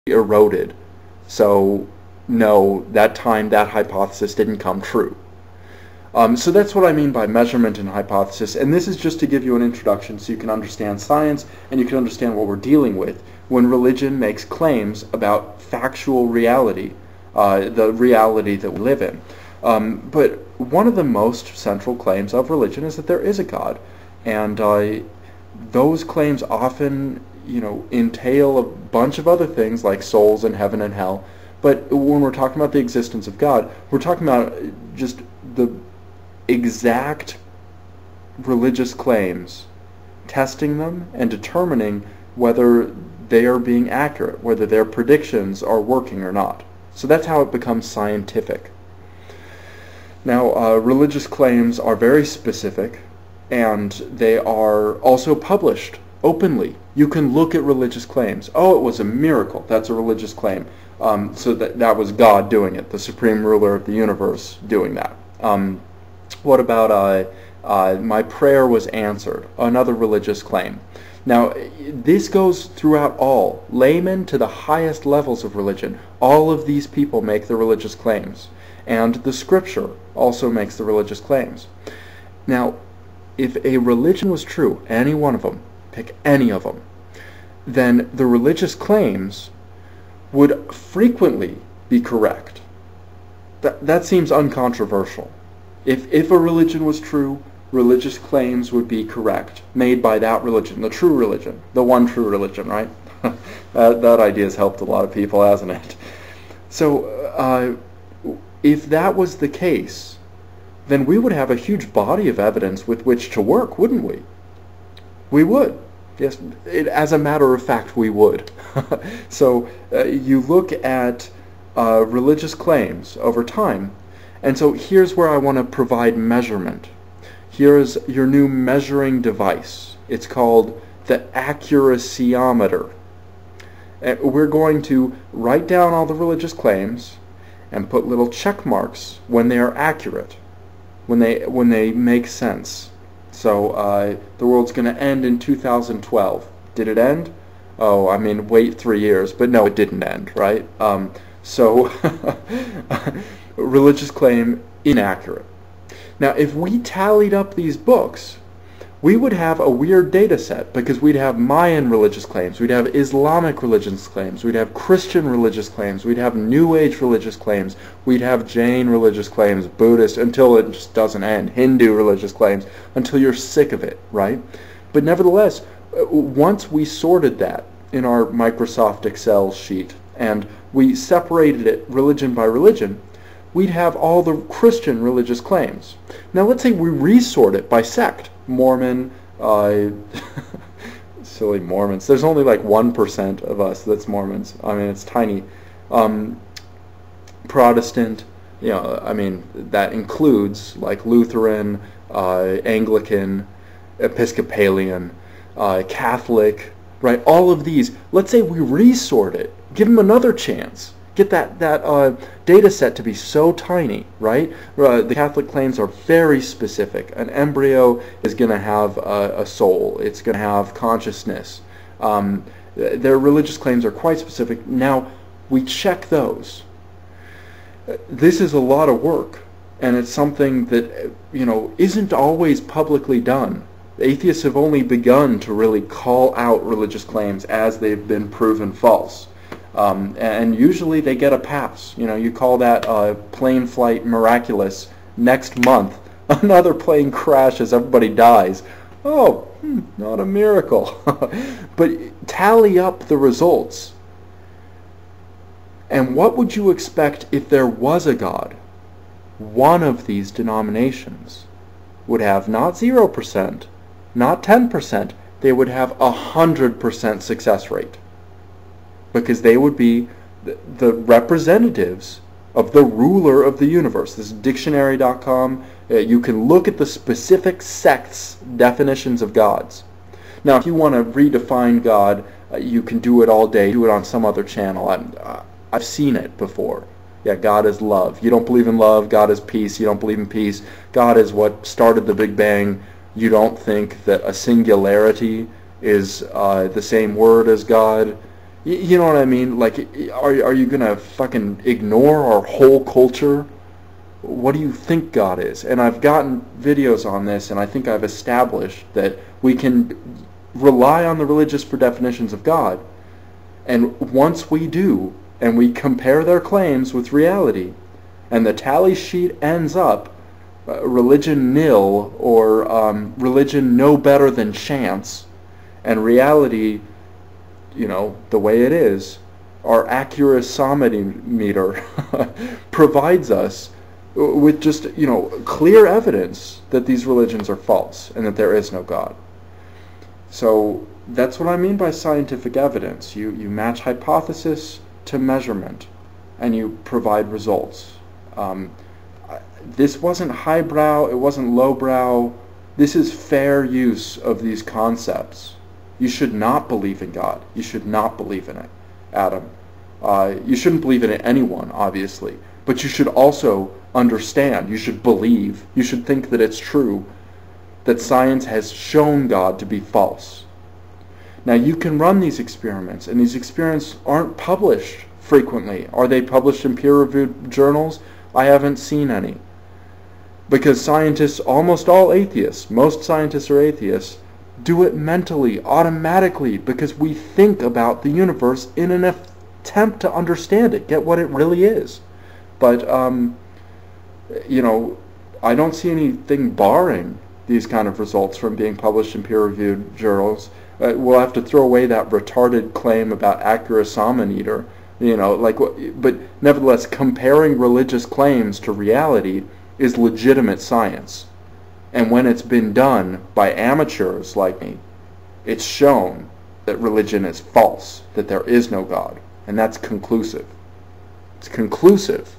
eroded. So no, that time that hypothesis didn't come true. So that's what I mean by measurement and hypothesis, and this is just to give you an introduction so you can understand science and you can understand what we're dealing with when religion makes claims about factual reality, the reality that we live in. But one of the most central claims of religion is that there is a God, and those claims often, entail a bunch of other things like souls and heaven and hell. But when we're talking about the existence of God, we're talking about just the exact religious claims, testing them and determining whether they are being accurate, whether their predictions are working or not. So that's how it becomes scientific. Now, religious claims are very specific, and they are also published openly. You can look at religious claims. Oh, it was a miracle. That's a religious claim. So that was God doing it, the supreme ruler of the universe doing that. What about my prayer was answered? Another religious claim. Now, this goes throughout all, laymen to the highest levels of religion. All of these people make the religious claims. And the scripture also makes the religious claims. Now, if a religion was true, any one of them, pick any of them, then the religious claims would frequently be correct. That seems uncontroversial. If a religion was true, religious claims would be correct, made by that religion, the true religion, the one true religion, right? that idea has helped a lot of people, hasn't it? So, if that was the case, then we would have a huge body of evidence with which to work, wouldn't we? We would. Yes, as a matter of fact, we would. So you look at religious claims over time, and so here's where I want to provide measurement. Here's your new measuring device. It's called the accuracyometer. We're going to write down all the religious claims and put little check marks when they are accurate, when they make sense. So the world's going to end in 2012. Did it end? Oh, I mean, wait 3 years. But no, it didn't end, right? So religious claim, inaccurate. Now, if we tallied up these books, we would have a weird data set, because we'd have Mayan religious claims, we'd have Islamic religious claims, we'd have Christian religious claims, we'd have New Age religious claims, we'd have Jain religious claims, Buddhist, until it just doesn't end, Hindu religious claims, until you're sick of it, right? But nevertheless, once we sorted that in our Microsoft Excel sheet, and we separated it religion by religion, we'd have all the Christian religious claims. Now let's say we resort it by sect. Mormon, silly Mormons. There's only like 1% of us that's Mormons. I mean, it's tiny. Protestant, I mean, that includes like Lutheran, Anglican, Episcopalian, Catholic, right? All of these. Let's say we resort it. Give them another chance. Get that data set to be so tiny, right? The Catholic claims are very specific. An embryo is going to have a soul. It's going to have consciousness. Their religious claims are quite specific. Now, we check those. This is a lot of work, and it's something that, isn't always publicly done. Atheists have only begun to really call out religious claims as they've been proven false. And usually they get a pass. You call that plane flight miraculous. Next month, another plane crashes, everybody dies. Oh, not a miracle. But tally up the results. And what would you expect if there was a God? One of these denominations would have not 0%, not 10%, they would have 100% success rate. Because they would be the representatives of the ruler of the universe. This is dictionary.com. You can look at the specific sects' definitions of gods. Now, if you want to redefine God, you can do it all day. Do it on some other channel. I've seen it before. Yeah, God is love. You don't believe in love. God is peace. You don't believe in peace. God is what started the Big Bang. You don't think that a singularity is the same word as God. You know what I mean? Like, are you gonna fucking ignore our whole culture? What do you think God is? And I've gotten videos on this, and I think I've established that we can rely on the religious for definitions of God. And once we do, and we compare their claims with reality, and the tally sheet ends up religion nil, or religion no better than chance, and reality, the way it is, our accurasometer provides us with just, clear evidence that these religions are false and that there is no God. So that's what I mean by scientific evidence. You match hypothesis to measurement, and you provide results. This wasn't highbrow, it wasn't lowbrow. This is fair use of these concepts. You should not believe in God. You should not believe in it, Adam. You shouldn't believe in anyone, obviously. But you should also understand, you should believe, you should think that it's true, that science has shown God to be false. Now you can run these experiments, and these experiments aren't published frequently. Are they published in peer-reviewed journals? I haven't seen any. Because scientists, almost all atheists, most scientists are atheists, do it mentally, automatically, because we think about the universe in an attempt to understand it, get what it really is. But, I don't see anything barring these kind of results from being published in peer-reviewed journals. We'll have to throw away that retarded claim about accurasometer, but nevertheless, comparing religious claims to reality is legitimate science. And when it's been done by amateurs like me, it's shown that religion is false, that there is no God. And that's conclusive. It's conclusive.